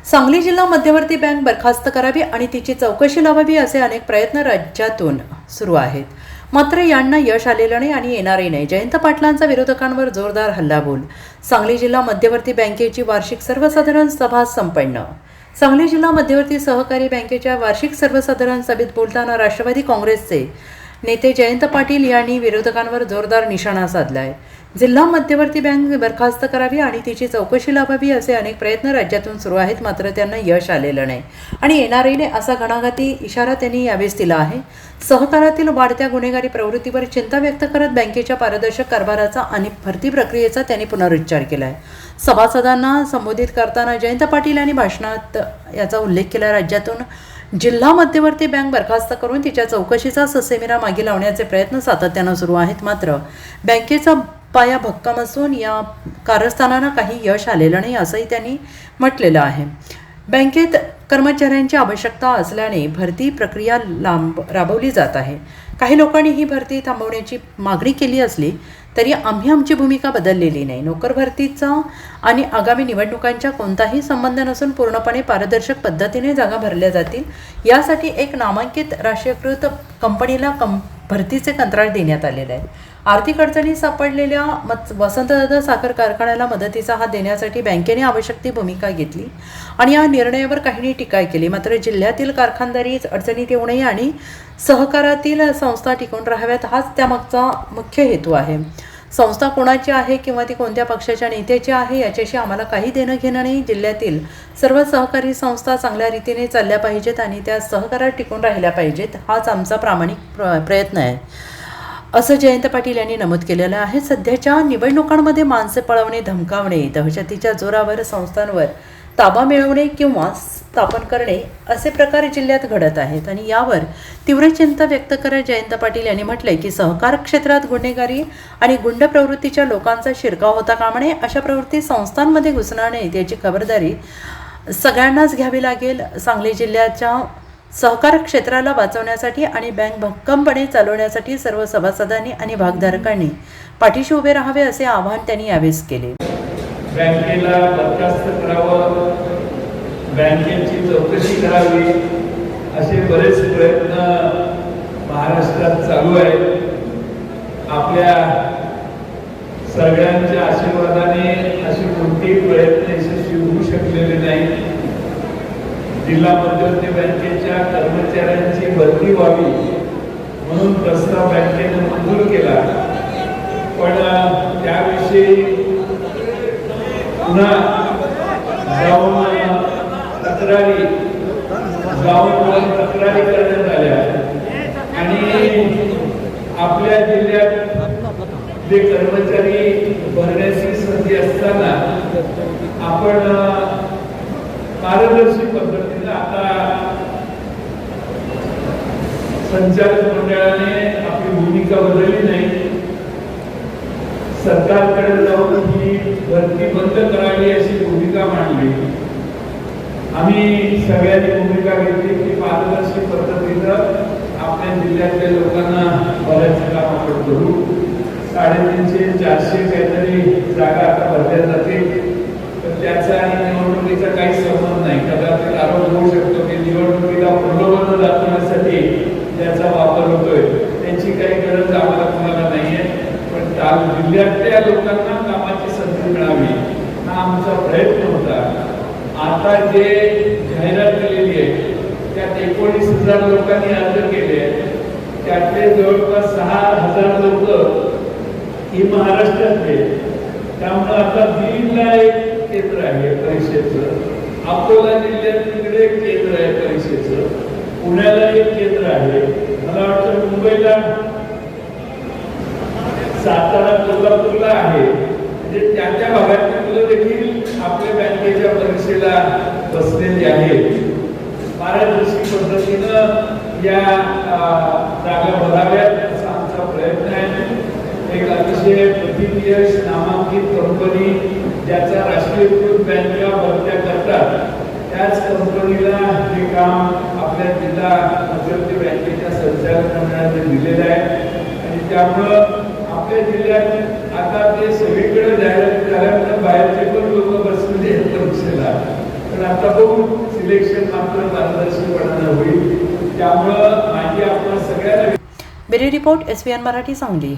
सांगली जिल्हा मध्यवर्ती बँक बरखास्त करावी आणि तिची चौकशी लावावी असे अनेक प्रयत्न राज्यातून सुरू आहेत. मात्र यांना यश आलेलं नाही आणि येणारही नाही. जयंत पाटलांचा विरोधकांवर जोरदार हल्लाबोल. सांगली जिल्हा मध्यवर्ती बँकेची वार्षिक सर्वसाधारण सभा संपन्न. सांगली जिल्हा मध्यवर्ती सहकारी बँकेच्या वार्षिक सर्वसाधारण सभेत बोलताना राष्ट्रवादी काँग्रेसचे नेते जयंत पाटील यांनी विरोधकांवर जोरदार निशाणा साधलाय. जिल्हा मध्यवर्ती बँक बरखास्त करावी आणि तिची चौकशी लावावी असे अनेक प्रयत्न राज्यातून सुरू आहेत. मात्र त्यांना यश आलेलं नाही आणि येणारही नाही असा घणाघाती इशारा त्यांनी यावेळेस दिला आहे. सहकारातील वाढत्या गुन्हेगारी प्रवृत्तीवर चिंता व्यक्त करत बँकेच्या पारदर्शक कारभाराचा आणि भरती प्रक्रियेचा त्यांनी पुनरुच्चार केला आहे. सभासदांना संबोधित करताना जयंत पाटील यांनी भाषणात याचा उल्लेख केला. राज्यातून जिल्हा मध्यवर्ती बँक बरखास्त करून तिच्या चौकशीचा ससेमिरा मागे लावण्याचे प्रयत्न सातत्यानं सुरू आहेत. मात्र बँकेचा पाया भक्कम असून या कारस्थानांना काही यश आलेलं नाही असंही त्यांनी म्हटलेलं आहे. बँकेत कर्मचाऱ्यांची आवश्यकता असल्याने भरती प्रक्रिया राबवली जात आहे. काही लोकांनी ही भरती थांबवण्याची मागणी केली असली तरी आम्ही आमची भूमिका बदललेली नाही. नोकर भरतीचा आणि आगामी निवडणुकांच्या कोणताही संबंध नसून पूर्णपणे पारदर्शक पद्धतीने जागा भरल्या जातील यासाठी एक नामांकित राष्ट्रीयकृत कंपनीला भरतीचे कंत्राट देण्यात आलेले आहे. आर्थिक अडचणीत सापडलेल्या वसंतदादा साखर कारखान्याला मदतीचा हात देण्यासाठी बँकेने आवश्यक ती भूमिका घेतली आणि या निर्णयावर काहींनी टीका केली. मात्र जिल्ह्यातील कारखानदारी अडचणीत येऊ नये आणि सहकारातील संस्था टिकून राहाव्यात हाच त्यामागचा मुख्य हेतू आहे. संस्था कोणाची आहे किंवा ती कोणत्या पक्षाच्या नेत्याची आहे याच्याशी आम्हाला काही देणं घेणं नाही. जिल्ह्यातील सर्व सहकारी संस्था चांगल्या रीतीने चालल्या पाहिजेत आणि त्या सहकारात टिकून राहिल्या पाहिजेत हाच आमचा प्रामाणिक प्रयत्न आहे असं जयंत पाटील यांनी नमूद केलेलं आहे. सध्याच्या निवडणुकांमध्ये माणसे पळवणे, धमकावणे, दहशतीच्या जोरावर संस्थांवर ताबा मिळवणे किंवा स्थापन करणे असे प्रकार जिल्ह्यात घडत आहेत आणि यावर तीव्र चिंता व्यक्त करत जयंत पाटील यांनी म्हटलंय की सहकार क्षेत्रात गुन्हेगारी आणि गुंड प्रवृत्तीच्या लोकांचा शिरकाव होता कामा नये. अशा प्रवृत्ती संस्थांमध्ये घुसणार नाहीत याची खबरदारी सगळ्यांनाच घ्यावी लागेल. सांगली जिल्ह्याच्या सहकार क्षेत्राला वाचवण्यासाठी आणि बँक भक्कमपणे चालवण्यासाठी सर्व सभासदांनी आणि भागधारकांनी पाठीशी उभे राहावे असे आवाहन त्यांनी यावेळेस केले. बँकेला बरखास्त करावं, बँकेची चौकशी करावी असे बरेच प्रयत्न महाराष्ट्रात चालू आहेत. आपल्या सगळ्यांच्या आशीर्वादाने असे कोणतेही प्रयत्न यशस्वी होऊ शकलेले नाही. जिल्हा मध्यवर्ती बँकेच्या कर्मचाऱ्यांची भरती व्हावी म्हणून प्रस्ताव बँकेने मंजूर केला, पण त्याविषयी पुन्हा जाऊन तक्रारी करण्यात आल्या आणि आपल्या जिल्ह्यात जे कर्मचारी भरण्याची संधी असताना आपण पारदर्शी पद्धतीने आता संचालक मंडळाने आपली भूमिका बदलली नाही. सरकारकडे जाऊन ही भरती बंद करावी अशी भूमिका मांडली. आम्ही सगळ्यांनी भूमिका घेतली की पारदर्शी पद्धतीनं आपल्या जिल्ह्यातल्या लोकांना भरायचं काम आपण करू. 350-400 काहीतरी जागा आता भरल्या जातील. त्याचा आणि निवडणुकीचा काही संबंध नाही. कदाचित आरोप होऊ शकतो की निवडणुकीला प्रलोभन दाखवण्यासाठी त्याचा वापर होतोय. त्याची काही गरज आम्हाला कोणाला नाहीये. पण जिल्ह्यातल्या लोकांना कामाची संधी मिळावी हा आमचा प्रयत्न होता. आता जे जाहिरात केलेली आहे त्यात 19,000 लोकांनी अर्ज केले. त्यातले जवळपास 6,000 लोक ही महाराष्ट्रातले. त्यामुळे आता दिल्लीला एक केंद्र आहे परीक्षेचं, अकोला जिल्ह्यात तिकडे एक केंद्र आहे परीक्षेचं, पुण्याला एक केंद्र आहे, मला वाटतं मुंबईला, सातारा, कोल्हापूरला आहे. म्हणजे त्या भागातली मुलं देखील आपल्या बँकेच्या परीक्षेला बसलेली आहेत. पारदर्शी पद्धतीनं या जागा भराव्यात असा आमचा प्रयत्न आहे. एक अतिशय प्रतियश नामांकित कंपनी ज्याचा राष्ट्रीयकृत बँका भरत्या करतात त्याच कंपनीला हे काम आपल्या जिल्हा मध्यवर्ती बँकेच्या संचालक मंडळाने दिलेलं आहे आणि त्यामुळं आपल्या जिल्ह्यात आता ते सगळीकडे जाहिरात झाल्यानंतर बाहेरचे पण लोक बसलेले आहेत परीक्षेला. पण आता बघू सिलेक्शन मात्र पारदर्शकपणानं होईल. त्यामुळं माझी आपण सगळ्यांना bureau report SVN Marathi Sangli.